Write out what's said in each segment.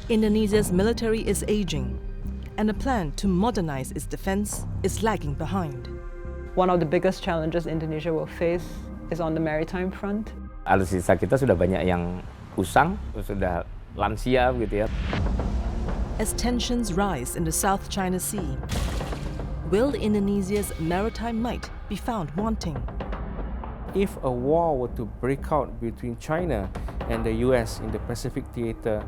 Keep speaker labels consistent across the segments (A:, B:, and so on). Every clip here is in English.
A: Indonesia's military is aging, and a plan to modernize its defense is lagging behind.
B: One of the biggest challenges Indonesia will face is on the maritime front.
C: Alutsista kita sudah banyak yang usang, sudah lansia gitu ya.
A: As tensions rise in the South China Sea, will Indonesia's maritime might be found wanting?
D: If a war were to break out between China and the US in the Pacific theater,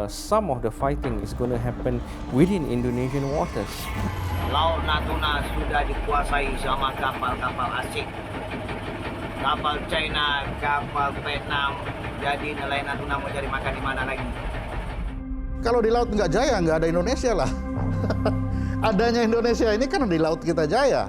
D: some of the fighting is going to happen within Indonesian waters.
E: Laut Natuna sudah dikuasai sama kapal-kapal asing. Kapal China, kapal Vietnam, jadi nelayan Natuna mau cari makan di mana lagi?
F: Kalau di laut nggak jaya, nggak ada Indonesia lah. Adanya Indonesia ini kan di laut kita jaya.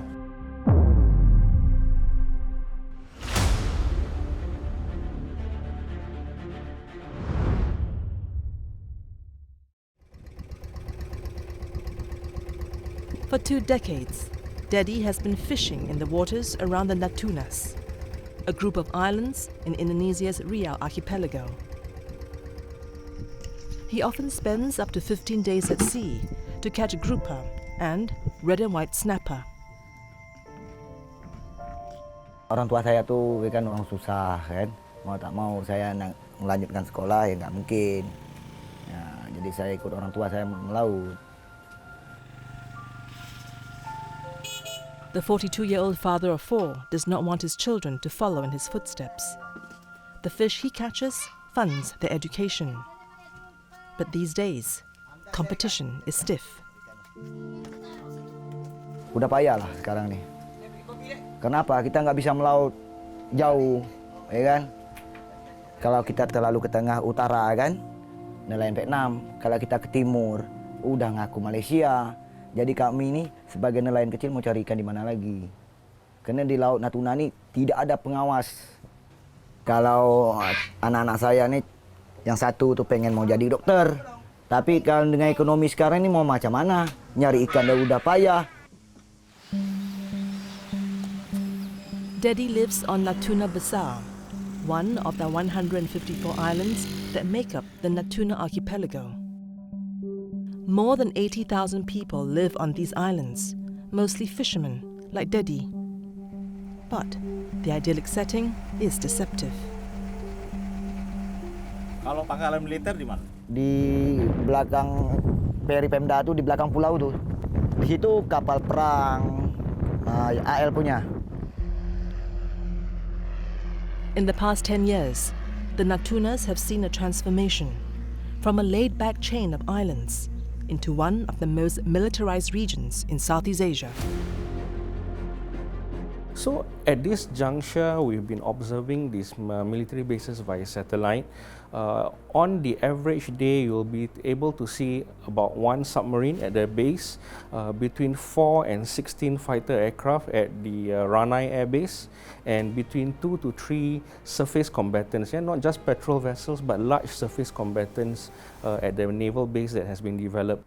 A: For 2 decades, Dedi has been fishing in the waters around the Natunas, a group of islands in Indonesia's Riau archipelago. He often spends up to 15 days at sea to catch grouper and red and white snapper.
G: Orang tua saya tuh kan orang susah kan, mau tak mau saya melanjutkan sekolah ya nggak mungkin. Ya, jadi saya ikut orang tua saya melaut.
A: The 42-year-old father of 4 does not want his children to follow in his footsteps. The fish he catches funds their education. But these days, competition is stiff.
G: Udah payah lah sekarang nih. Kenapa? Kita nggak bisa melaut jauh, ya kan? Kalau kita terlalu ke tengah utara kan, nelayan Vietnam. Kalau kita ke timur, udah ngaku Malaysia. Jadi kami ini sebagai nelayan kecil mau cari ikan di mana lagi? Karena di Laut Natuna ini tidak ada pengawas. Kalau anak-anak saya nih, yang satu tuh pengen mau jadi dokter. Tapi kalau dengan ekonomi sekarang ini mau macam mana? Nyari ikan udah payah.
A: Dedi lives on Natuna Besar, one of the 154 islands that make up the Natuna archipelago. More than 80,000 people live on these islands, mostly fishermen like Dedi. But the idyllic setting is deceptive.
E: Kalau pangkalan militer di mana?
G: Di belakang Peri Pemda tuh, di belakang pulau tuh. Di situ kapal perang AL punya.
A: In the past 10 years, the Natunas have seen a transformation from a laid-back chain of islands into one of the most militarized regions in Southeast Asia.
D: So at this juncture, we've been observing these military bases via satellite. On the average day, you'll be able to see about 1 submarine at the base, between 4 and 16 fighter aircraft at the Ranai Air Base, and between 2 to 3 surface combatants, not just patrol vessels, but large surface combatants at the naval base that has been developed.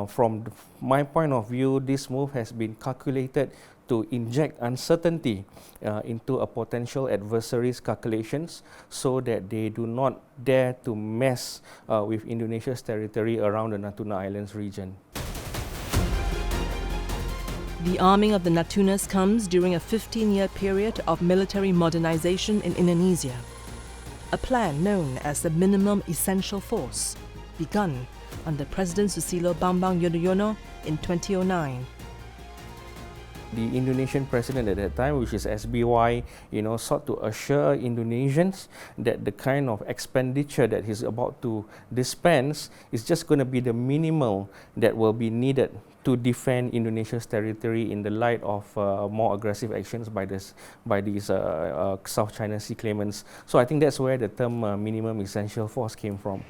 D: From my point of view, this move has been calculated to inject uncertainty into a potential adversary's calculations so that they do not dare to mess with Indonesia's territory around the Natuna Islands region.
A: The arming of the Natunas comes during a 15-year period of military modernization in Indonesia, a plan known as the Minimum Essential Force, begun under President Susilo Bambang Yudhoyono in 2009.
D: The Indonesian president at that time, which is SBY, sought to assure Indonesians that the kind of expenditure that he's about to dispense is just going to be the minimal that will be needed to defend Indonesia's territory in the light of more aggressive actions by these South China Sea claimants. So I think that's where the term minimum essential force came from.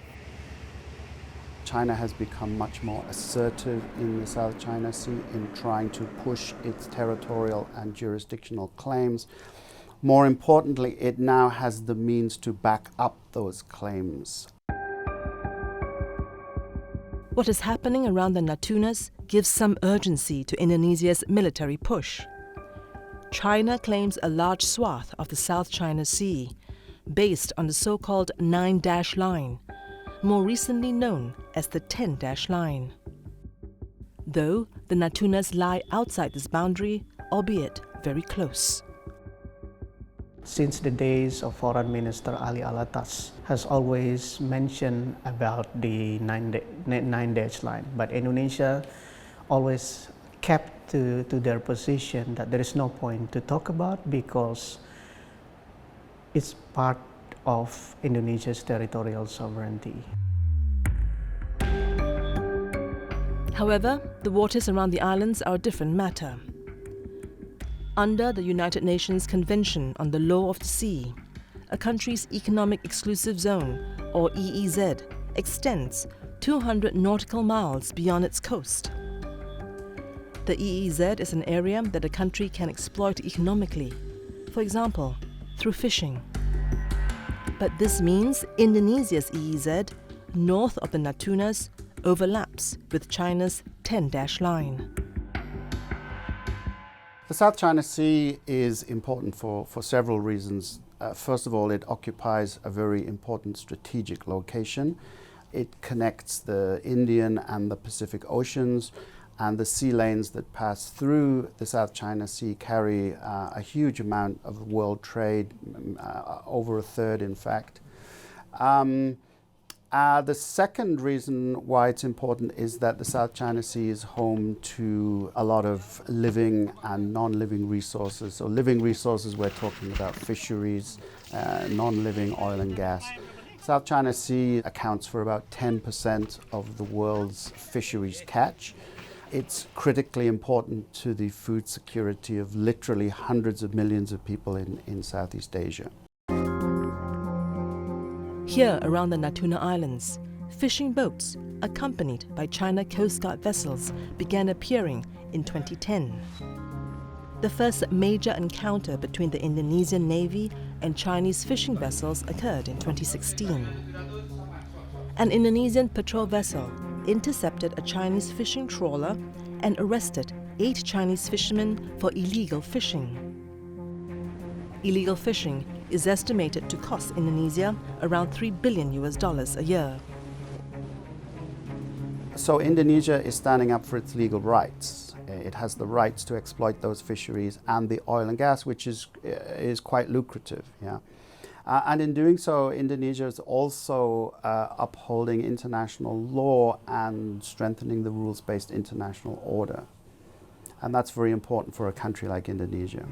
H: China has become much more assertive in the South China Sea in trying to push its territorial and jurisdictional claims. More importantly, it now has the means to back up those claims.
A: What is happening around the Natunas gives some urgency to Indonesia's military push. China claims a large swath of the South China Sea, based on the so-called 9-dash line, more recently known as the 10-dash line. Though the Natunas lie outside this boundary, albeit very close.
I: Since the days of Foreign Minister Ali Alatas has always mentioned about the 9-dash line, but Indonesia always kept to their position that there is no point to talk about because it's part of Indonesia's territorial sovereignty.
A: However, the waters around the islands are a different matter. Under the United Nations Convention on the Law of the Sea, a country's Economic Exclusive Zone, or EEZ, extends 200 nautical miles beyond its coast. The EEZ is an area that a country can exploit economically, for example, through fishing. But this means Indonesia's EEZ, north of the Natunas, overlaps with China's 10-dash line.
H: The South China Sea is important for several reasons. First of all, it occupies a very important strategic location. It connects the Indian and the Pacific Oceans, and the sea lanes that pass through the South China Sea carry a huge amount of world trade, over a third in fact. The second reason why it's important is that the South China Sea is home to a lot of living and non-living resources. So living resources, we're talking about fisheries, non-living oil and gas. South China Sea accounts for about 10% of the world's fisheries catch. It's critically important to the food security of literally hundreds of millions of people in Southeast Asia.
A: Here around the Natuna Islands, fishing boats accompanied by China Coast Guard vessels began appearing in 2010. The first major encounter between the Indonesian Navy and Chinese fishing vessels occurred in 2016. An Indonesian patrol vessel intercepted a Chinese fishing trawler and arrested 8 Chinese fishermen for illegal fishing. Illegal fishing is estimated to cost Indonesia around $3 billion a year.
H: So Indonesia is standing up for its legal rights. It has the rights to exploit those fisheries and the oil and gas, which is quite lucrative. Yeah. And in doing so, Indonesia is also upholding international law and strengthening the rules-based international order. And that's very important for a country like Indonesia.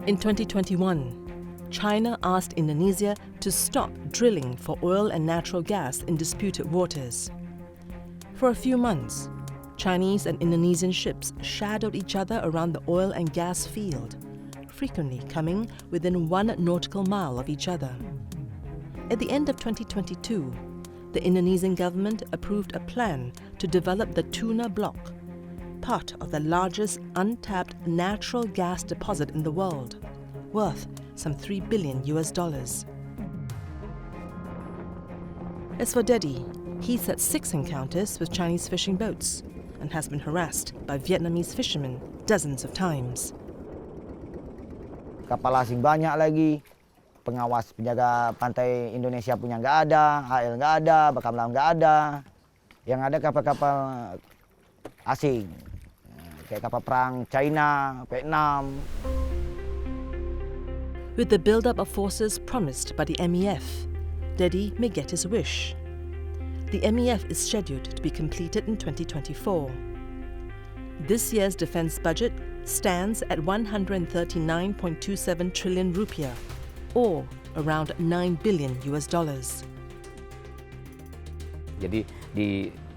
A: In 2021, China asked Indonesia to stop drilling for oil and natural gas in disputed waters. For a few months, Chinese and Indonesian ships shadowed each other around the oil and gas field, frequently coming within 1 nautical mile of each other. At the end of 2022, the Indonesian government approved a plan to develop the Tuna Block, part of the largest untapped natural gas deposit in the world, worth some $3 billion. As for Dedi, he's had 6 encounters with Chinese fishing boats and has been harassed by Vietnamese fishermen dozens of times.
G: Kapal asing banyak lagi, pengawas penjaga pantai Indonesia punya nggak ada, HL nggak ada, Bakamla nggak ada. Yang ada kapal-kapal asing, kayak kapal perang China, Vietnam.
A: With the build-up of forces promised by the MEF, Dedi may get his wish. The MEF is scheduled to be completed in 2024. This year's defense budget stands at 139.27 trillion rupiah, or around $9 billion.
C: Jadi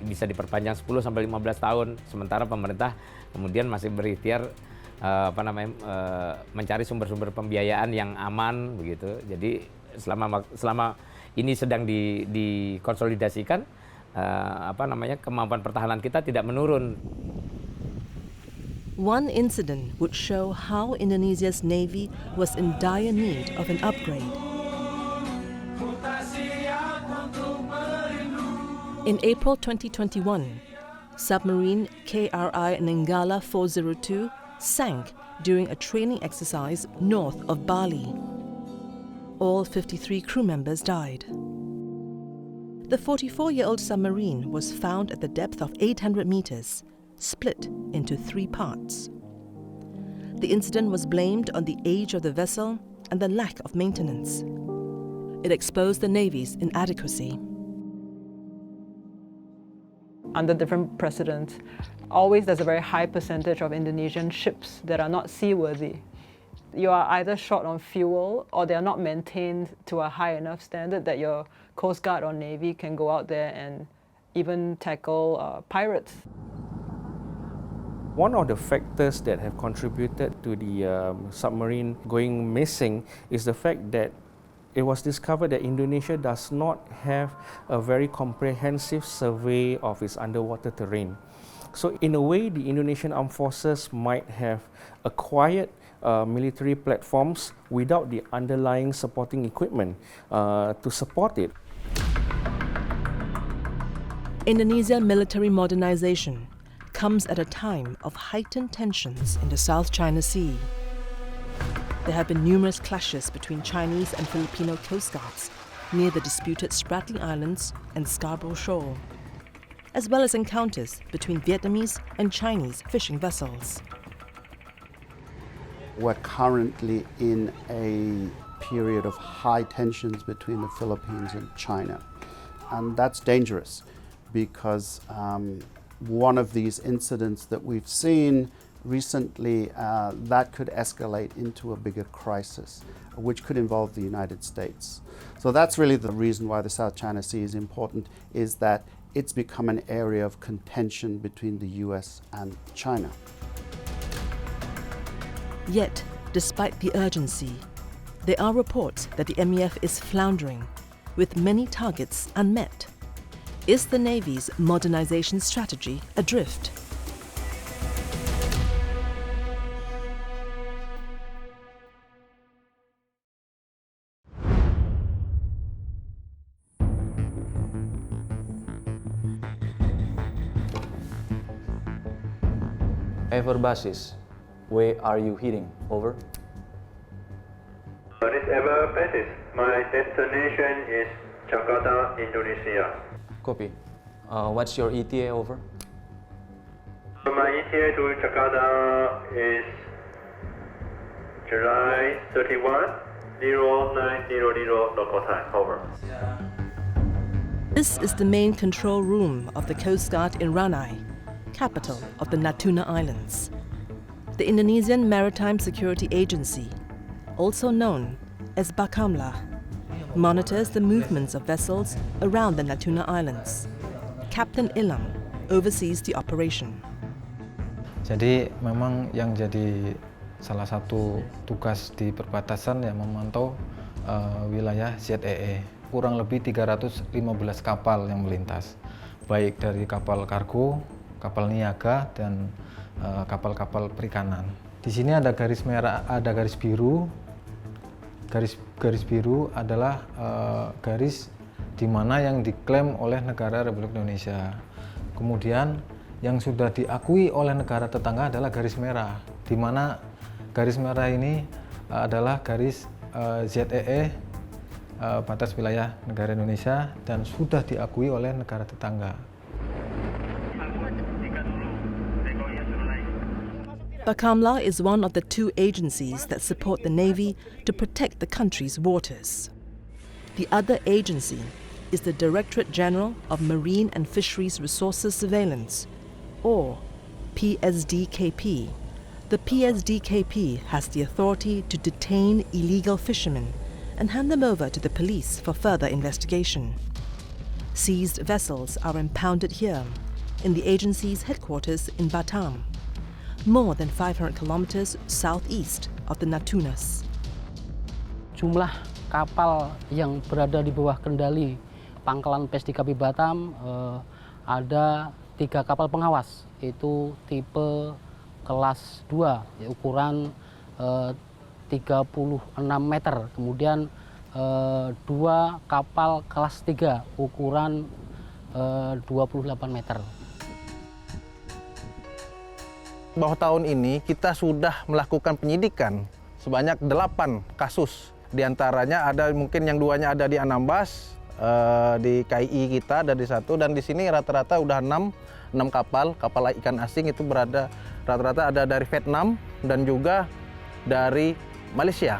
C: bisa diperpanjang 10 sampai 15 tahun, sementara pemerintah kemudian masih berikhtiar mencari sumber-sumber pembiayaan yang aman begitu. Jadi selama ini sedang dikonsolidasikan, kemampuan pertahanan kita tidak menurun.
A: One incident would show how Indonesia's navy was in dire need of an upgrade. In April 2021, submarine KRI Nanggala 402 sank during a training exercise north of Bali. All 53 crew members died. The 44-year-old submarine was found at the depth of 800 meters, split into 3 parts. The incident was blamed on the age of the vessel and the lack of maintenance. It exposed the Navy's inadequacy.
B: Under different precedents, always there's a very high percentage of Indonesian ships that are not seaworthy. You are either short on fuel or they are not maintained to a high enough standard that your Coast Guard or Navy can go out there and even tackle pirates.
D: One of the factors that have contributed to the submarine going missing is the fact that it was discovered that Indonesia does not have a very comprehensive survey of its underwater terrain. So in a way, the Indonesian Armed Forces might have acquired military platforms without the underlying supporting equipment to support it.
A: Indonesian military modernization comes at a time of heightened tensions in the South China Sea. There have been numerous clashes between Chinese and Filipino coast guards near the disputed Spratly Islands and Scarborough Shoal, as well as encounters between Vietnamese and Chinese fishing vessels.
H: We're currently in a period of high tensions between the Philippines and China, and that's dangerous because one of these incidents that we've seen recently, that could escalate into a bigger crisis, which could involve the United States. So that's really the reason why the South China Sea is important, is that it's become an area of contention between the US and China.
A: Yet, despite the urgency, there are reports that the MEF is floundering, with many targets unmet. Is the Navy's modernization strategy adrift?
J: Ever basis, where are you heading? Over.
K: This is Ever basis. My destination is Jakarta, Indonesia.
J: Copy. What's your ETA? Over.
K: My ETA to Jakarta is July 31, 0900 local time. Over.
A: This is the main control room of the Coast Guard in Ranai, capital of the Natuna Islands. The Indonesian Maritime Security Agency, also known as Bakamla, monitors the movements of vessels around the Natuna Islands. Captain Ilham oversees the operation.
L: Jadi memang yang jadi salah satu tugas di perbatasan yang memantau wilayah ZEE. Kurang lebih 315 kapal yang melintas, baik dari kapal kargo, kapal niaga, dan kapal-kapal perikanan. Di sini ada garis merah, ada garis biru. Garis biru adalah garis di mana yang diklaim oleh negara Republik Indonesia. Kemudian yang sudah diakui oleh negara tetangga adalah garis merah, di mana garis merah ini adalah garis ZEE, batas wilayah negara Indonesia, dan sudah diakui oleh negara tetangga.
A: Bakamla is one of the 2 agencies that support the Navy to protect the country's waters. The other agency is the Directorate General of Marine and Fisheries Resources Surveillance, or PSDKP. The PSDKP has the authority to detain illegal fishermen and hand them over to the police for further investigation. Seized vessels are impounded here, in the agency's headquarters in Batam, more than 500 kilometers southeast of the Natunas.
M: Jumlah kapal yang berada di bawah kendali Pangkalan PSDKP Batam ada 3 kapal pengawas, itu tipe kelas 2, ukuran 36 meter. Kemudian 2 kapal kelas 3, ukuran 28 meter.
N: Bahwa tahun ini kita sudah melakukan penyidikan sebanyak 8 kasus. Di antaranya ada mungkin yang 2-nya ada di Anambas, di KII kita ada di satu, dan di sini rata-rata udah 6 kapal ikan asing itu berada, rata-rata ada dari Vietnam dan juga dari Malaysia.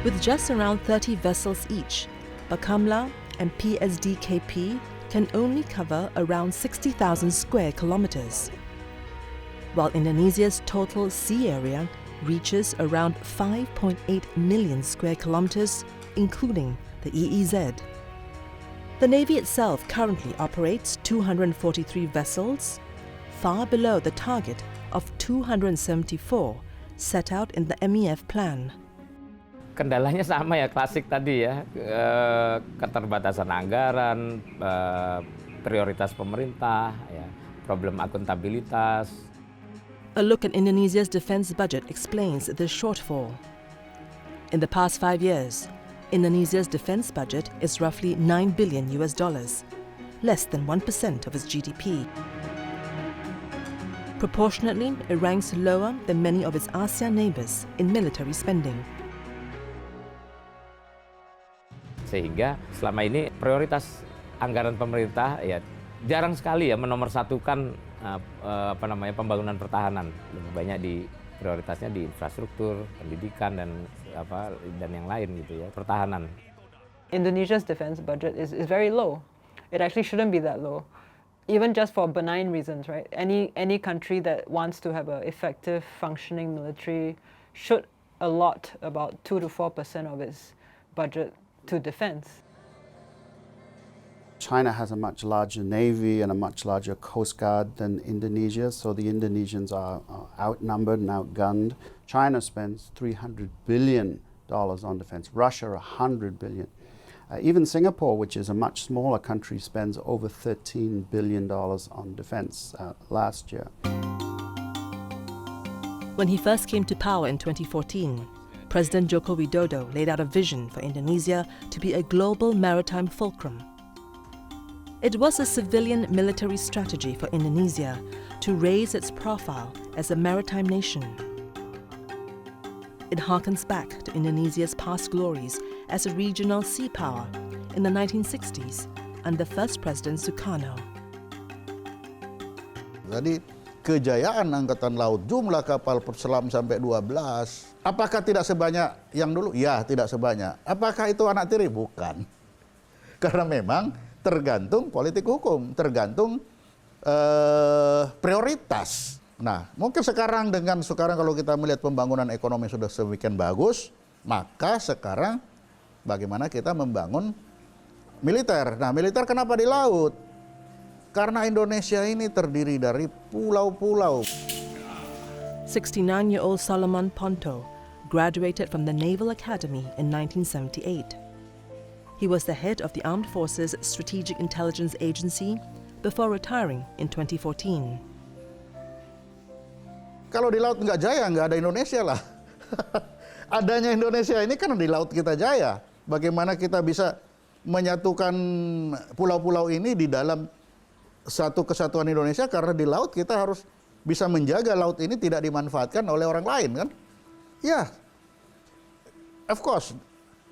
A: With just around 30 vessels each, Bakamla and PSDKP can only cover around 60,000 square kilometers, while Indonesia's total sea area reaches around 5.8 million square kilometers, including the EEZ. The Navy itself currently operates 243 vessels, far below the target of 274 set out in the MEF plan.
C: Kendalanya sama ya, klasik tadi ya, keterbatasan anggaran, prioritas pemerintah, ya, problem akuntabilitas.
A: A look at Indonesia's defense budget explains this shortfall. In the past 5 years, Indonesia's defense budget is roughly $9 billion, less than 1% of its GDP. Proportionately, it ranks lower than many of its ASEAN neighbors in military spending.
C: Sehingga selama ini prioritas anggaran pemerintah ya jarang sekali ya menomorsatukan pembangunan pertahanan. Lebih banyak di prioritasnya di infrastruktur, pendidikan dan yang lain gitu ya, pertahanan.
B: Indonesia's defense budget is very low. It actually shouldn't be that low. Even just for benign reasons, right? Any country that wants to have an effective functioning military should allot about 2 to 4% of its budget to defense.
H: China has a much larger navy and a much larger coast guard than Indonesia, so the Indonesians are outnumbered and outgunned. China spends $300 billion on defense, Russia $100 billion. Even Singapore, which is a much smaller country, spends over $13 billion on defense last year.
A: When he first came to power in 2014, President Joko Widodo laid out a vision for Indonesia to be a global maritime fulcrum. It was a civilian military strategy for Indonesia to raise its profile as a maritime nation. It harkens back to Indonesia's past glories as a regional sea power in the 1960s under first President Sukarno.
F: Jadi kejayaan Angkatan Laut, jumlah kapal perselam sampai 12. Apakah tidak sebanyak yang dulu? Ya, tidak sebanyak. Apakah itu anak tiri? Bukan. Karena memang tergantung politik hukum, tergantung prioritas. Nah, mungkin sekarang kalau kita melihat pembangunan ekonomi sudah sedemikian bagus, maka sekarang bagaimana kita membangun militer. Nah, militer kenapa di laut? Karena Indonesia ini terdiri dari pulau-pulau.
A: 69-year-old Solomon Ponto graduated from the Naval Academy in 1978. He was the head of the Armed Forces Strategic Intelligence Agency before retiring in 2014.
F: Kalau di laut nggak jaya, nggak ada Indonesia lah. Adanya Indonesia ini kan di laut kita jaya. Bagaimana kita bisa menyatukan pulau-pulau ini di dalam satu kesatuan Indonesia, karena di laut kita harus bisa menjaga laut ini tidak dimanfaatkan oleh orang lain, kan? Ya, of course,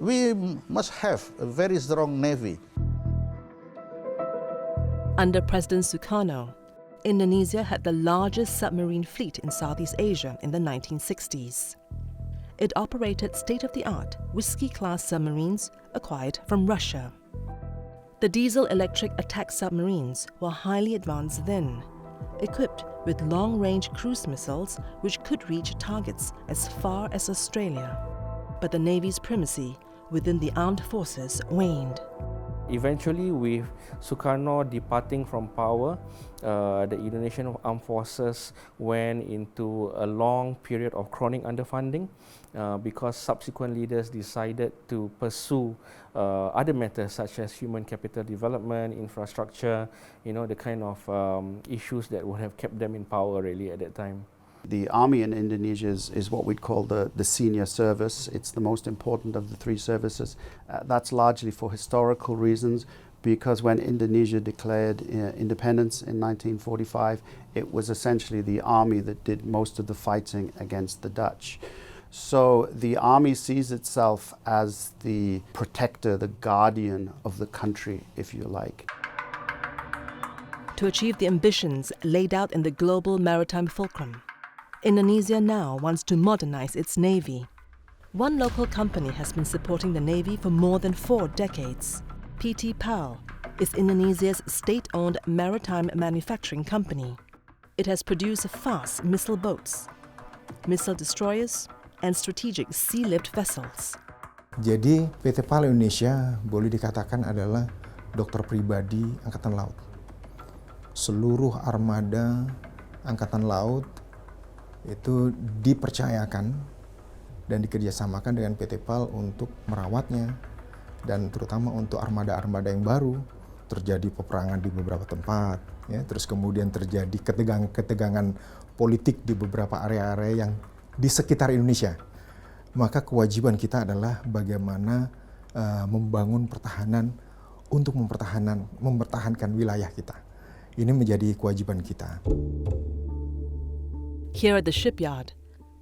F: we must have a very strong navy.
A: Under President Sukarno, Indonesia had the largest submarine fleet in Southeast Asia in the 1960s. It operated state-of-the-art Whiskey-class submarines acquired from Russia. The diesel-electric attack submarines were highly advanced then, equipped with long-range cruise missiles which could reach targets as far as Australia. But the Navy's primacy within the armed forces waned.
D: Eventually, with Sukarno departing from power, the Indonesian Armed Forces went into a long period of chronic underfunding because subsequent leaders decided to pursue other matters such as human capital development, infrastructure, the kind of issues that would have kept them in power really at that time.
H: The army in Indonesia is what we'd call the senior service. It's the most important of the three services. That's largely for historical reasons, because when Indonesia declared independence in 1945, it was essentially the army that did most of the fighting against the Dutch. So the army sees itself as the protector, the guardian of the country, if you like.
A: To achieve the ambitions laid out in the Global Maritime Fulcrum, Indonesia now wants to modernize its navy. One local company has been supporting the navy for more than 4 decades. PT PAL is Indonesia's state-owned maritime manufacturing company. It has produced fast missile boats, missile destroyers, and strategic sea-lift vessels.
O: Jadi PT PAL Indonesia boleh dikatakan adalah dokter pribadi Angkatan Laut. Seluruh armada Angkatan Laut itu dipercayakan dan dikerjasamakan dengan PT PAL untuk merawatnya, dan terutama untuk armada-armada yang baru. Terjadi peperangan di beberapa tempat, ya, terus kemudian terjadi ketegangan politik di beberapa area-area yang di sekitar Indonesia. Maka kewajiban kita adalah bagaimana membangun pertahanan untuk mempertahankan wilayah kita. Ini menjadi kewajiban kita.
A: Here at the shipyard,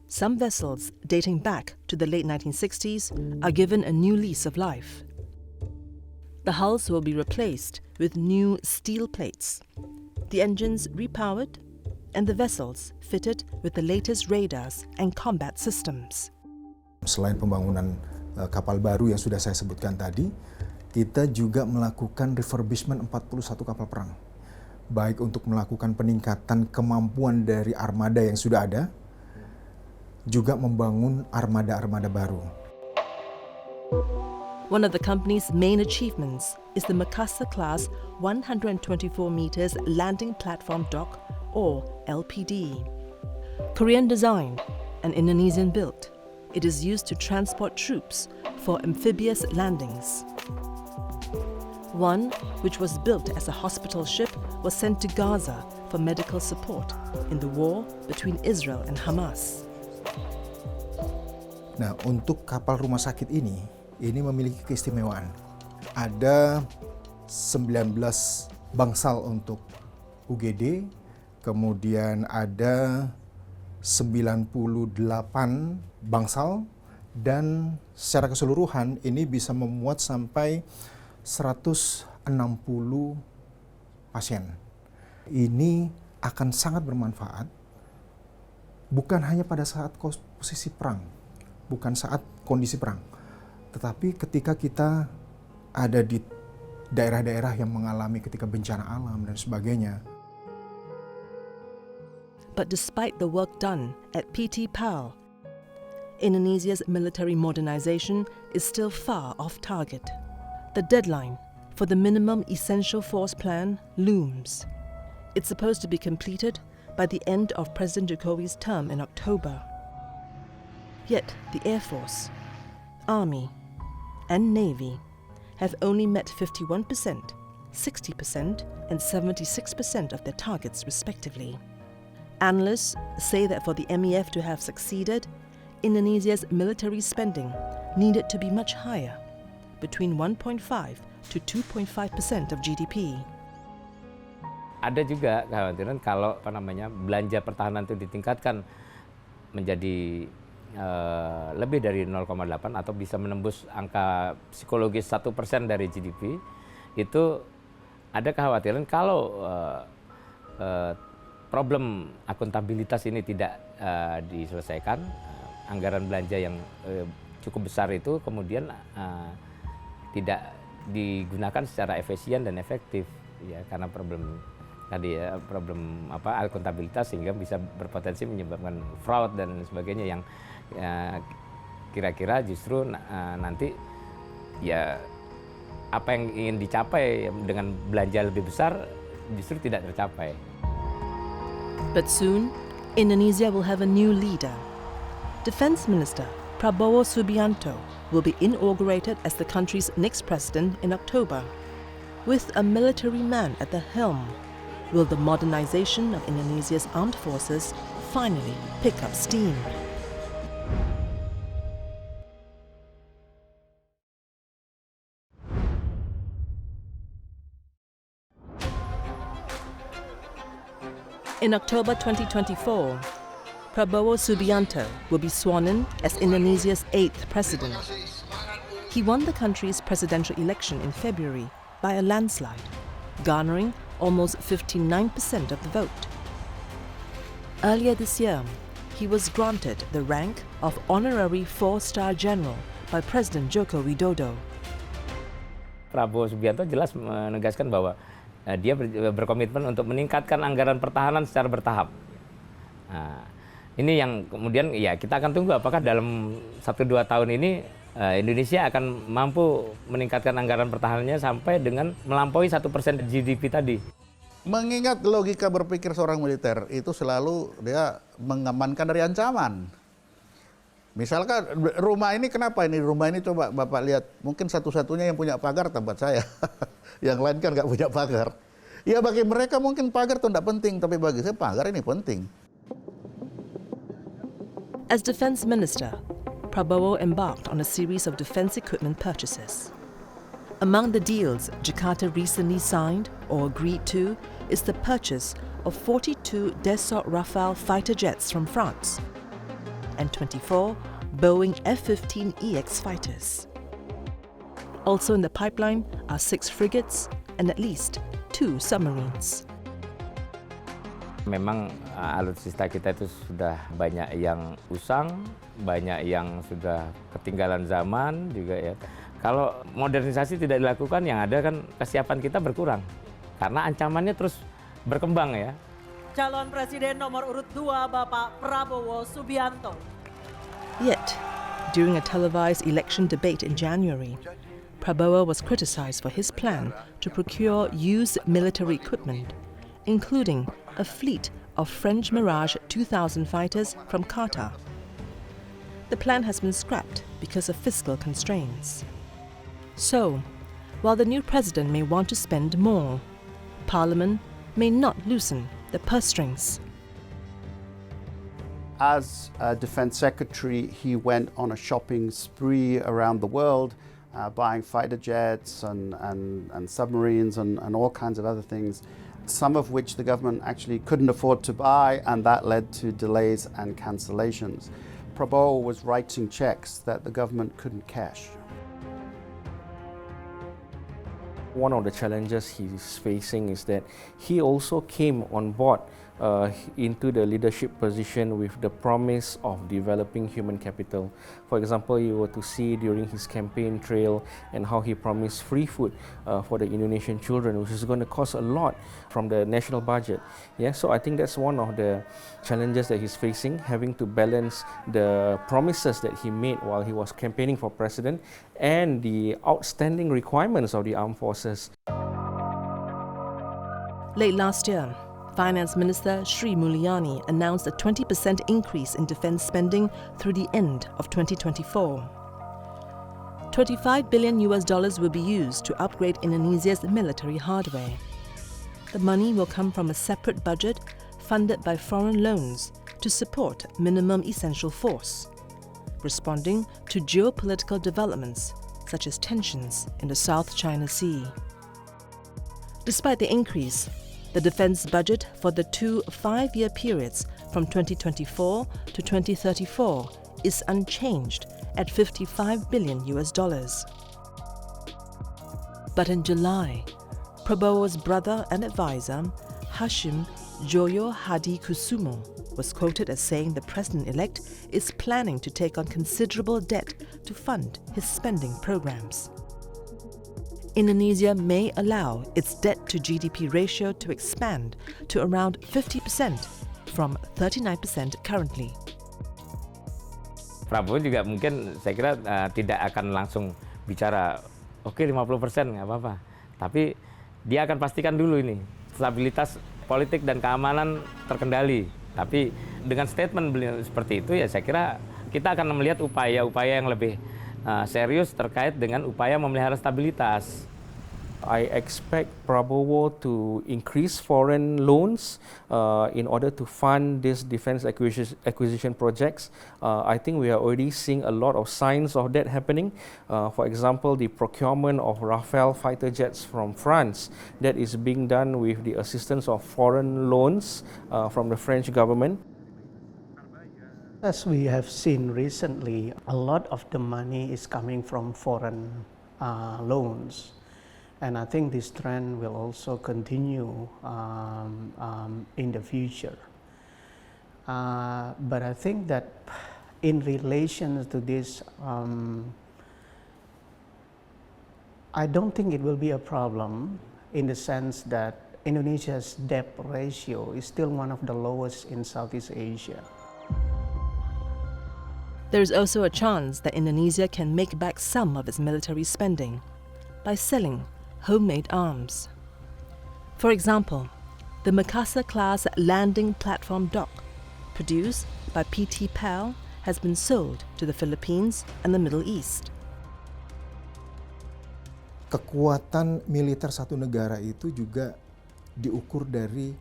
A: some vessels dating back to the late 1960s are given a new lease of life. The hulls will be replaced with new steel plates, the engines repowered, and the vessels fitted with the latest radars and combat systems.
O: Selain pembangunan kapal baru yang sudah saya sebutkan tadi, kita juga melakukan refurbishment 41 kapal perang. Baik untuk melakukan peningkatan kemampuan dari armada yang sudah ada, juga membangun armada-armada baru.
A: One of the company's main achievements is the Makassar-class 124 meters landing platform dock, or LPD. Korean designed and Indonesian built, it is used to transport troops for amphibious landings. One, which was built as a hospital ship, was sent to Gaza for medical support in the war between Israel and Hamas.
O: Nah, untuk kapal rumah sakit ini memiliki keistimewaan. Ada 19 bangsal untuk UGD, kemudian ada 98 bangsal, dan secara keseluruhan ini bisa memuat sampai 160 pasien. Ini akan sangat bermanfaat, bukan hanya pada saat posisi perang, bukan saat kondisi perang, tetapi ketika kita ada di daerah-daerah yang mengalami ketika bencana alam dan sebagainya.
A: But despite the work done at PT PAL, Indonesia's military modernization is still far off target. The deadline for the minimum essential force plan looms. It's supposed to be completed by the end of President Jokowi's term in October. Yet the Air Force, Army, and Navy have only met 51%, 60%, and 76% of their targets respectively. Analysts say that for the MEF to have succeeded, Indonesia's military spending needed to be much higher, between 1.5 to 2.5% of GDP.
C: Ada juga kekhawatiran kalau belanja pertahanan itu ditingkatkan menjadi lebih dari 0,8 atau bisa menembus angka psikologis 1% dari GDP, itu ada kekhawatiran kalau problem akuntabilitas ini tidak diselesaikan, anggaran belanja yang cukup besar itu kemudian tidak digunakan secara efisien dan efektif, ya, karena problem tadi ya, problem akuntabilitas, sehingga bisa berpotensi menyebabkan fraud dan sebagainya yang kira-kira justru nanti ya apa yang ingin dicapai dengan belanja lebih besar justru tidak tercapai.
A: But soon, Indonesia will have a new leader. Defense Minister Prabowo Subianto will be inaugurated as the country's next president in October. With a military man at the helm, will the modernization of Indonesia's armed forces finally pick up steam? In October 2024, Prabowo Subianto will be sworn in as Indonesia's 8th president. He won the country's presidential election in February by a landslide, garnering almost 59% of the vote. Earlier this year, he was granted the rank of Honorary 4-Star General by President Joko Widodo.
C: Prabowo Subianto jelas menegaskan bahwa dia berkomitmen untuk meningkatkan anggaran pertahanan secara bertahap. Nah, ini yang kemudian ya kita akan tunggu apakah dalam 1-2 tahun ini Indonesia akan mampu meningkatkan anggaran pertahanannya sampai dengan melampaui 1% GDP tadi.
F: Mengingat logika berpikir seorang militer itu selalu dia mengamankan dari ancaman. Misalkan rumah ini kenapa ini? Rumah ini coba Bapak lihat, mungkin satu-satunya yang punya pagar tempat saya. Yang lain kan nggak punya pagar. Ya bagi mereka mungkin pagar itu tidak penting, tapi bagi saya pagar ini penting.
A: As Defense Minister, Prabowo embarked on a series of defense equipment purchases. Among the deals Jakarta recently signed or agreed to is the purchase of 42 Dassault Rafale fighter jets from France and 24 Boeing F-15EX fighters. Also in the pipeline are 6 frigates and at least 2 submarines.
C: Memang alutsista kita itu sudah banyak yang usang, banyak yang sudah ketinggalan zaman juga ya. Kalau modernisasi tidak dilakukan, yang ada kan kesiapan kita berkurang. Karena ancamannya terus berkembang ya.
P: Calon Presiden nomor urut 2 Bapak Prabowo Subianto.
A: Yet, during a televised election debate in January, Prabowo was criticized for his plan to procure used military equipment, including a fleet of French Mirage 2000 fighters from Qatar. The plan has been scrapped because of fiscal constraints. So, while the new president may want to spend more, Parliament may not loosen the purse strings.
H: As a defense secretary, he went on a shopping spree around the world, buying fighter jets and submarines and all kinds of other things, some of which the government actually couldn't afford to buy, and that led to delays and cancellations. Prabowo was writing checks that the government couldn't cash.
D: One of the challenges he's facing is that he also came on board into the leadership position with the promise of developing human capital. For example, you were to see during his campaign trail and how he promised free food for the Indonesian children, which is going to cost a lot from the national budget. Yeah, so I think that's one of the challenges that he's facing, having to balance the promises that he made while he was campaigning for president and the outstanding requirements of the armed forces.
A: Late last year, Finance Minister Sri Mulyani announced a 20% increase in defense spending through the end of 2024. $25 billion will be used to upgrade Indonesia's military hardware. The money will come from a separate budget funded by foreign loans to support minimum essential force, responding to geopolitical developments such as tensions in the South China Sea. Despite the increase, the defense budget for the 2 5-year periods from 2024 to 2034 is unchanged at $55 billion. But in July, Prabowo's brother and advisor, Hashim Joyo Hadi Kusumo, was quoted as saying the president-elect is planning to take on considerable debt to fund his spending programs. Indonesia may allow its debt-to-GDP ratio to expand to around 50% from 39% currently.
C: Prabowo juga mungkin saya kira tidak akan langsung bicara, oke 50% nggak apa-apa. Tapi dia akan pastikan dulu ini, stabilitas politik dan keamanan terkendali. Tapi dengan statement beliau seperti itu ya saya kira kita akan melihat upaya-upaya yang lebih serius terkait dengan upaya memelihara stabilitas.
D: I expect Prabowo to increase foreign loans in order to fund these defense acquisition projects. I think we are already seeing a lot of signs of that happening. For example, the procurement of Rafale fighter jets from France that is being done with the assistance of foreign loans from the French government.
I: As we have seen recently, a lot of the money is coming from foreign loans. And I think this trend will also continue in the future. But I think that in relation to this, I don't think it will be a problem in the sense that Indonesia's debt ratio is still one of the lowest in Southeast Asia.
A: There is also a chance that Indonesia can make back some of its military spending by selling homemade arms. For example, the Makassar-class landing platform dock, produced by PT PAL, has been sold to the Philippines and the Middle East.
O: Kekuatan militer satu negara itu juga diukur dari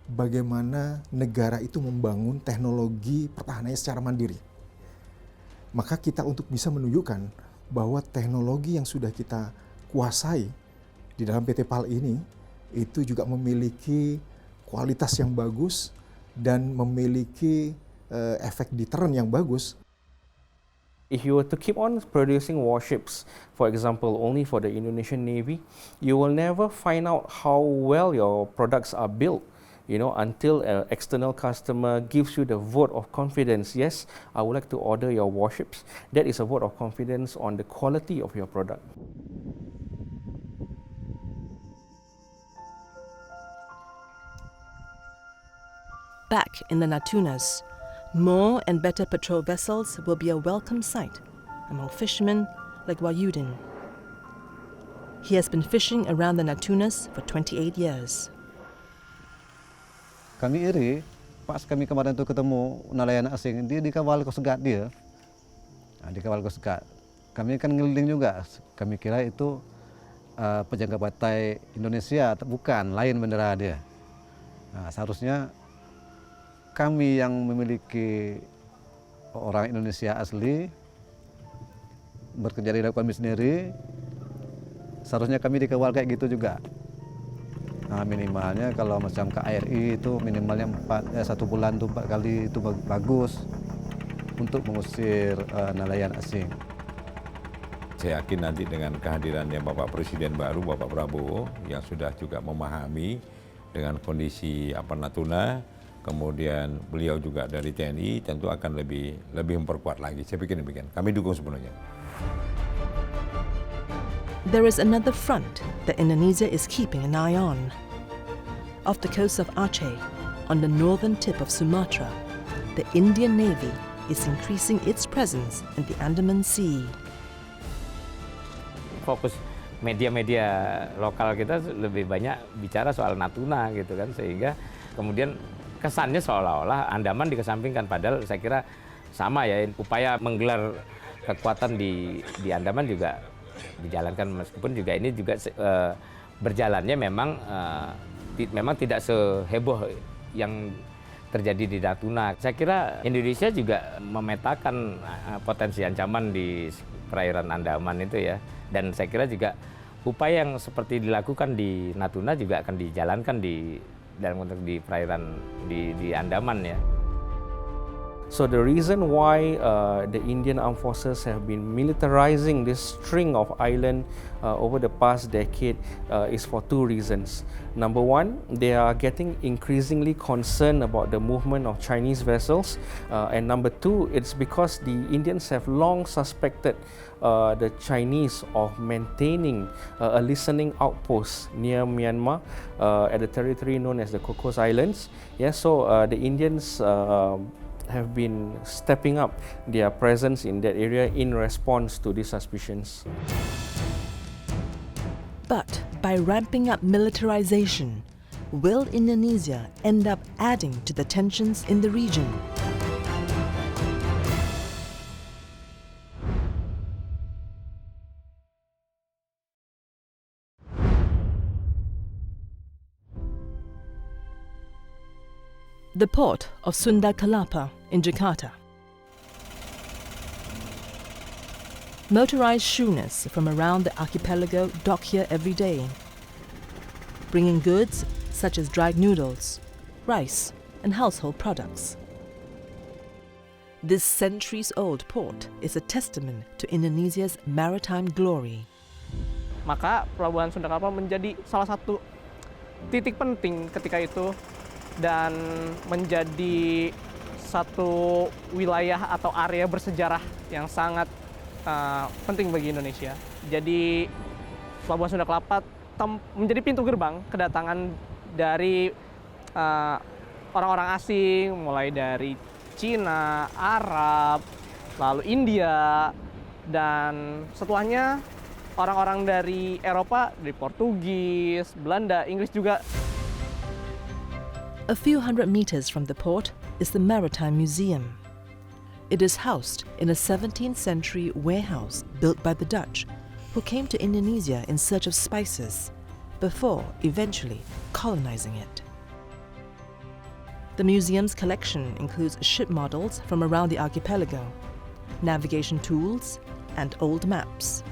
O: bagaimana negara itu membangun teknologi pertahanannya secara mandiri. Maka kita untuk bisa menunjukkan bahwa teknologi yang sudah kita kuasai di dalam PT PAL ini itu juga memiliki kualitas yang bagus dan memiliki efek deterrent yang bagus.
D: If you were to keep on producing warships, for example, only for the Indonesian Navy, you will never find out how well your products are built, until an external customer gives you the vote of confidence. Yes, I would like to order your warships. That is a vote of confidence on the quality of your product.
A: Back in the Natunas, more and better patrol vessels will be a welcome sight among fishermen like Wahyudin. He has been fishing around the Natunas for 28 years.
Q: Kami iri, pas kami kemarin itu ketemu nelayan asing, dia dikawal Coast Guard dia. Dikawal Coast Guard. Kami kan ngeliling juga, kami kira itu penjaga pantai Indonesia, bukan, lain bendera dia. Seharusnya kami yang memiliki orang Indonesia asli, bekerja di kami sendiri, seharusnya kami dikawal kayak gitu juga. Minimalnya kalau macam KRI itu minimalnya 1 bulan itu 4 kali itu bagus untuk mengusir nelayan asing.
R: Saya yakin nanti dengan kehadirannya Bapak Presiden baru, Bapak Prabowo, yang sudah juga memahami dengan kondisi Natuna, kemudian beliau juga dari TNI, tentu akan lebih memperkuat lagi. Saya pikir demikian. Kami dukung sepenuhnya.
A: There is another front that Indonesia is keeping an eye on. Off the coast of Aceh, on the northern tip of Sumatra, the Indian Navy is increasing its presence in the Andaman Sea.
C: Fokus media-media lokal kita lebih banyak bicara soal Natuna gitu kan, sehingga kemudian kesannya seolah-olah Andaman dikesampingkan, padahal saya kira sama ya, upaya menggelar kekuatan di Andaman juga dijalankan, meskipun juga ini juga berjalannya memang tidak seheboh yang terjadi di Natuna. Saya kira Indonesia juga memetakan potensi ancaman di perairan Andaman itu ya, dan saya kira juga upaya yang seperti dilakukan di Natuna juga akan dijalankan dalam konteks di perairan di Andaman ya.
D: So the reason why the Indian Armed Forces have been militarizing this string of islands over the past decade is for 2 reasons. Number one, they are getting increasingly concerned about the movement of Chinese vessels. And number two, it's because the Indians have long suspected the Chinese of maintaining a listening outpost near Myanmar at the territory known as the Cocos Islands. Yeah, so the Indians have been stepping up their presence in that area in response to these suspicions.
A: But by ramping up militarization, will Indonesia end up adding to the tensions in the region? The port of Sunda Kelapa in Jakarta. Motorized schooners from around the archipelago dock here every day, bringing goods such as dried noodles, rice, and household products. This centuries-old port is a testament to Indonesia's maritime glory.
S: Maka Pelabuhan Sunda Kelapa menjadi salah satu titik penting ketika itu dan menjadi satu wilayah atau area bersejarah yang sangat penting bagi Indonesia. Jadi Pelabuhan Sunda Kelapa menjadi pintu gerbang kedatangan dari orang-orang asing, mulai dari Cina, Arab, lalu India, dan setelahnya orang-orang dari Eropa, dari Portugis, Belanda, Inggris juga.
A: A few hundred meters from the port is the Maritime Museum. It is housed in a 17th century warehouse built by the Dutch, who came to Indonesia in search of spices, before eventually colonizing it. The museum's collection includes ship models from around the archipelago, navigation tools, and old maps.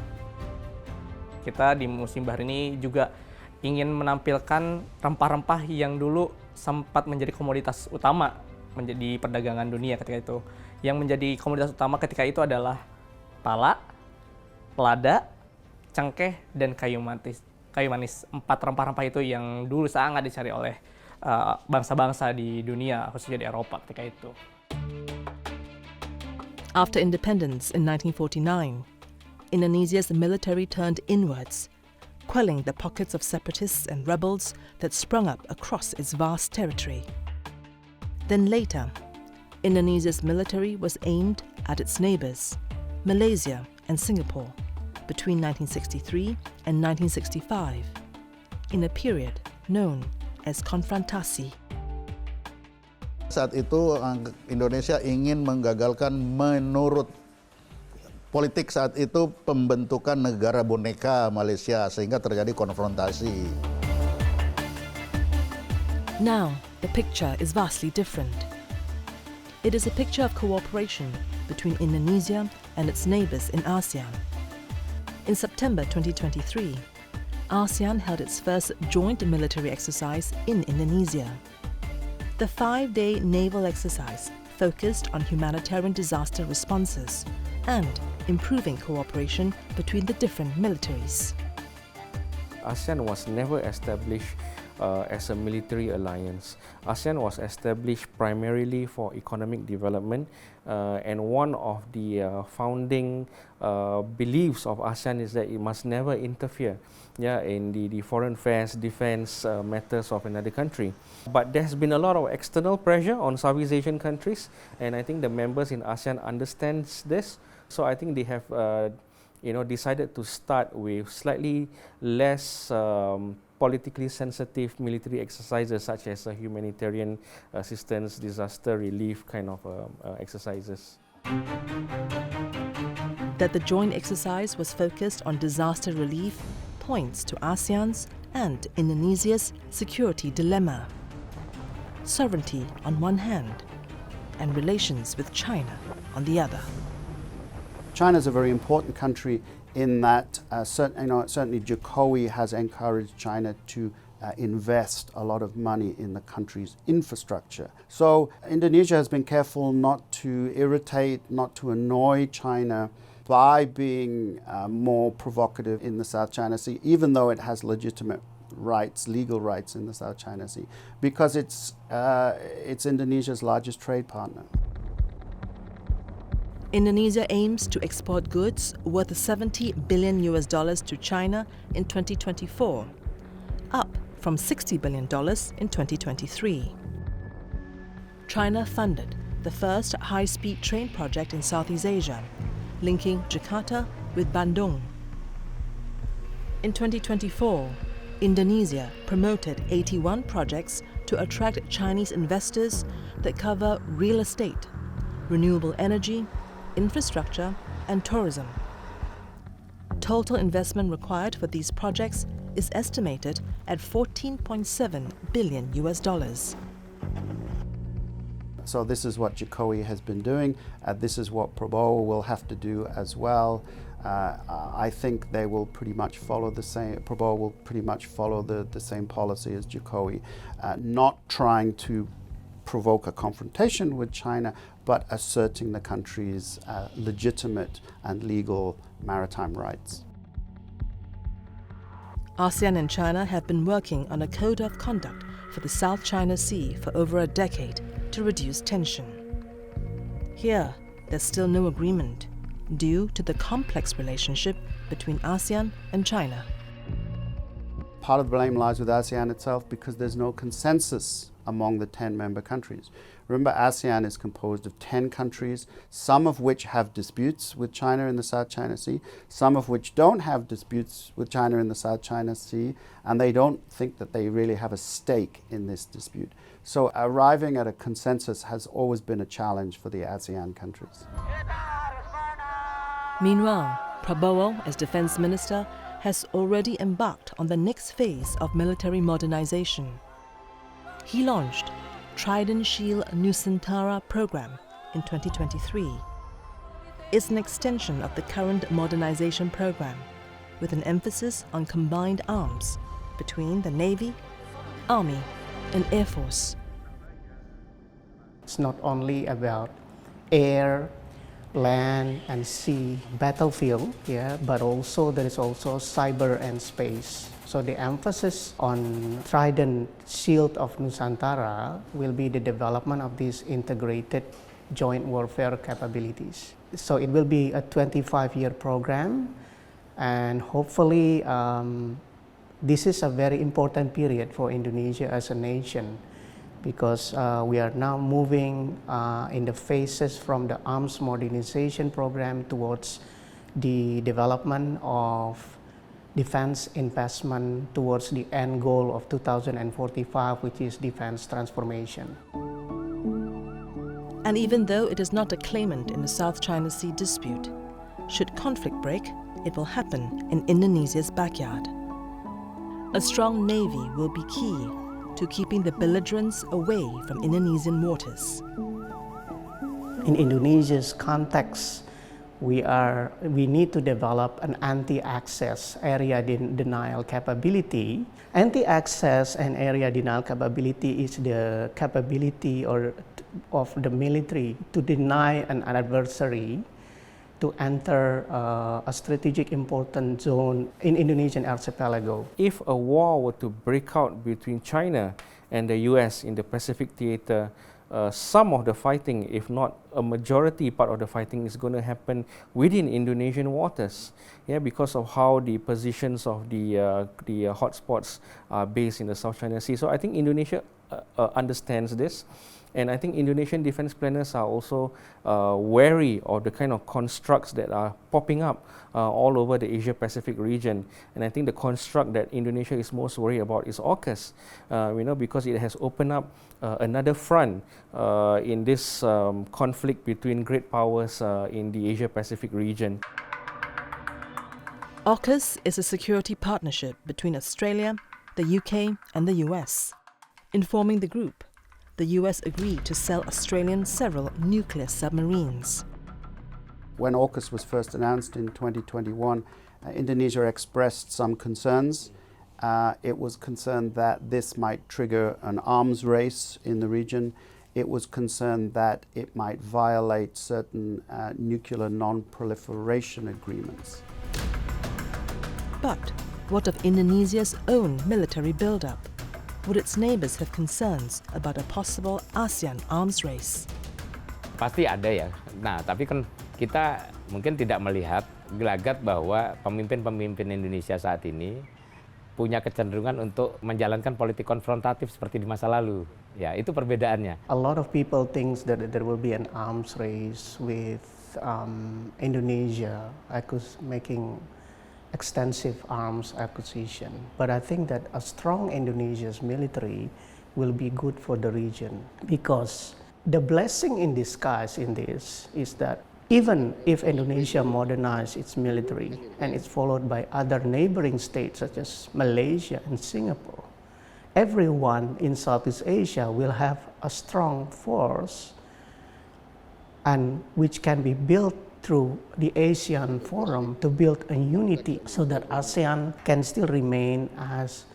S: Kita di Museum Bahari ini juga ingin menampilkan rempah-rempah yang dulu sempat menjadi komoditas utama menjadi perdagangan dunia ketika itu. Yang menjadi komoditas utama ketika itu adalah pala, lada, cengkeh, dan kayu manis. Kayu manis, 4 rempah-rempah itu yang dulu sangat dicari oleh bangsa-bangsa di dunia, khususnya di Eropa ketika itu.
A: After independence in 1949, Indonesia's military turned inwards, quelling the pockets of separatists and rebels that sprung up across its vast territory. Then later, Indonesia's military was aimed at its neighbors, Malaysia and Singapore, between 1963 and 1965, in a period known as konfrontasi.
F: Saat itu Indonesia ingin menggagalkan menurut politik saat itu pembentukan negara boneka Malaysia sehingga terjadi konfrontasi.
A: Now, the picture is vastly different. It is a picture of cooperation between Indonesia and its neighbors in ASEAN. In September 2023, ASEAN held its first joint military exercise in Indonesia. The 5-day naval exercise focused on humanitarian disaster responses and improving cooperation between the different militaries.
D: ASEAN was never established as a military alliance. ASEAN was established primarily for economic development, and one of the founding beliefs of ASEAN is that it must never interfere in the foreign affairs, defense matters of another country. But there's been a lot of external pressure on Southeast Asian countries, and I think the members in ASEAN understands this. So I think they have decided to start with slightly less politically sensitive military exercises such as humanitarian assistance, disaster relief kind of exercises.
A: That the joint exercise was focused on disaster relief points to ASEAN's and Indonesia's security dilemma. Sovereignty on one hand and relations with China on the other.
H: China is a very important country in that certainly Jokowi has encouraged China to invest a lot of money in the country's infrastructure. So Indonesia has been careful not to irritate, not to annoy China by being more provocative in the South China Sea, even though it has legitimate rights, legal rights in the South China Sea, because it's Indonesia's largest trade partner.
A: Indonesia aims to export goods worth $70 billion to China in 2024, up from $60 billion in 2023. China funded the first high-speed train project in Southeast Asia, linking Jakarta with Bandung. In 2024, Indonesia promoted 81 projects to attract Chinese investors that cover real estate, renewable energy, infrastructure, and tourism. Total investment required for these projects is estimated at $14.7 billion.
H: So this is what Jokowi has been doing. This is what Prabowo will have to do as well. I think they will pretty much follow the same. Prabowo will pretty much follow the same policy as Jokowi, not trying to provoke a confrontation with China, but asserting the country's legitimate and legal maritime rights.
A: ASEAN and China have been working on a code of conduct for the South China Sea for over a decade to reduce tension. Here, there's still no agreement due to the complex relationship between ASEAN and China.
H: Part of the blame lies with ASEAN itself because there's no consensus among the 10 member countries. Remember, ASEAN is composed of 10 countries, some of which have disputes with China in the South China Sea, some of which don't have disputes with China in the South China Sea, and they don't think that they really have a stake in this dispute. So arriving at a consensus has always been a challenge for the ASEAN countries.
A: Meanwhile, Prabowo, as Defense Minister, has already embarked on the next phase of military modernization. He launched Trident Shield Nusantara program in 2023. It's an extension of the current modernization program with an emphasis on combined arms between the Navy, Army, and Air Force.
I: It's not only about air, land and sea battlefield, but also there is also cyber and space. So the emphasis on Trident Shield of Nusantara will be the development of these integrated joint warfare capabilities. So it will be a 25-year program, and hopefully this is a very important period for Indonesia as a nation, because we are now moving in the phases from the arms modernization program towards the development of defense investment towards the end goal of 2045, which is defense transformation.
A: And even though it is not a claimant in the South China Sea dispute, should conflict break, it will happen in Indonesia's backyard. A strong navy will be key to keeping the belligerents away from Indonesian waters.
I: In Indonesia's context, we need to develop an anti-access area denial capability. Anti-access and area denial capability is the capability of the military to deny an adversary to enter a strategic important zone in Indonesian archipelago.
D: If a war were to break out between China and the US in the Pacific theater, some of the fighting, if not a majority part of the fighting, is going to happen within Indonesian waters, because of how the positions of the hotspots are based in the South China Sea. So I think Indonesia understands this. And I think Indonesian defense planners are also wary of the kind of constructs that are popping up all over the Asia-Pacific region. And I think the construct that Indonesia is most worried about is AUKUS, because it has opened up another front in this conflict between great powers in the Asia-Pacific region.
A: AUKUS is a security partnership between Australia, the UK, and the US. In forming the group, the US agreed to sell Australian several nuclear submarines.
H: When AUKUS was first announced in 2021, Indonesia expressed some concerns. It was concerned that this might trigger an arms race in the region. It was concerned that it might violate certain nuclear non-proliferation agreements.
A: But what of Indonesia's own military buildup? Would its neighbors have concerns about a possible ASEAN arms race?
C: Pasti ada ya. Nah, tapi kan kita mungkin tidak melihat gelagat bahwa pemimpin-pemimpin Indonesia saat ini punya kecenderungan untuk menjalankan politik konfrontatif seperti di masa lalu. Ya, itu perbedaannya.
I: A lot of people think that there will be an arms race with Indonesia making extensive arms acquisition. But I think that a strong Indonesia's military will be good for the region, because the blessing in disguise in this is that even if Indonesia modernizes its military and it's followed by other neighboring states such as Malaysia and Singapore, everyone in Southeast Asia will have a strong force and which can be built through the ASEAN Forum to build a unity so that ASEAN can still remain as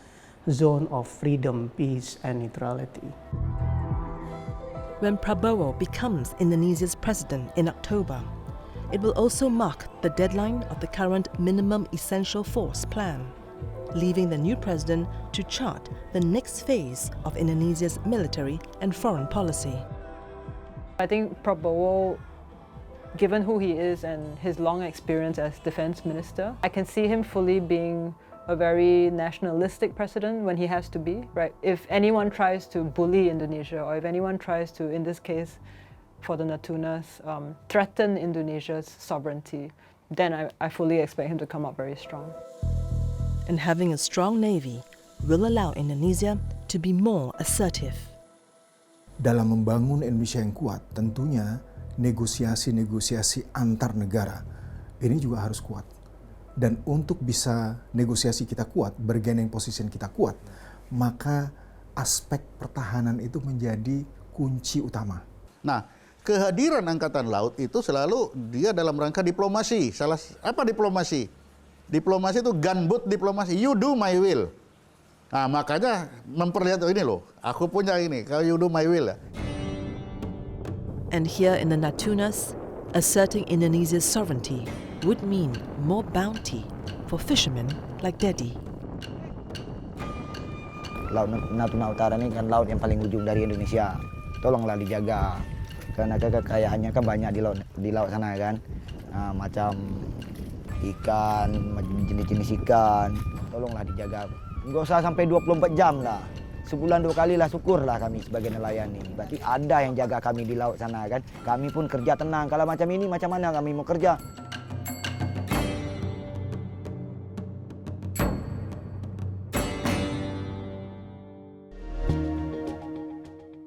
I: a zone of freedom, peace, and neutrality.
A: when Prabowo becomes Indonesia's president in October. It will also mark the deadline of the current Minimum Essential Force plan, leaving the new president to chart the next phase of Indonesia's military and foreign policy.
B: I think Prabowo, given who he is and his long experience as defense minister, I can see him fully being a very nationalistic president when he has to be, right? If anyone tries to bully Indonesia, or if anyone tries to, in this case, for the Natunas, threaten Indonesia's sovereignty, then I fully expect him to come up very strong.
A: And having a strong navy will allow Indonesia to be more assertive.
O: Dalam membangun Indonesia yang kuat, tentunya negosiasi-negosiasi antar negara ini juga harus kuat. Dan untuk bisa negosiasi kita kuat, bargaining position kita kuat, maka aspek pertahanan itu menjadi kunci utama.
F: Nah, kehadiran Angkatan Laut itu selalu dia dalam rangka diplomasi. Apa diplomasi? Diplomasi itu gunboat diplomasi. You do my will. Nah, makanya memperlihatkan ini loh, aku punya ini, kalau you do my will.
A: And here in the Natunas, asserting Indonesia's sovereignty would mean more bounty for fishermen like Dedi.
G: Laut Natuna Utara ini kan laut yang paling ujung dari Indonesia. Tolonglah dijaga. Karena kekayaannya kan banyak di laut sana kan. Macam ikan, jenis-jenis ikan. Tolonglah dijaga. Enggak usah sampai 24 jam lah. Sebulan 2 kali lah, syukurlah kami sebagai nelayan ini. Berarti ada yang jaga kami di laut sana kan. Kami pun kerja tenang. Kalau macam ini macam mana kami mau kerja?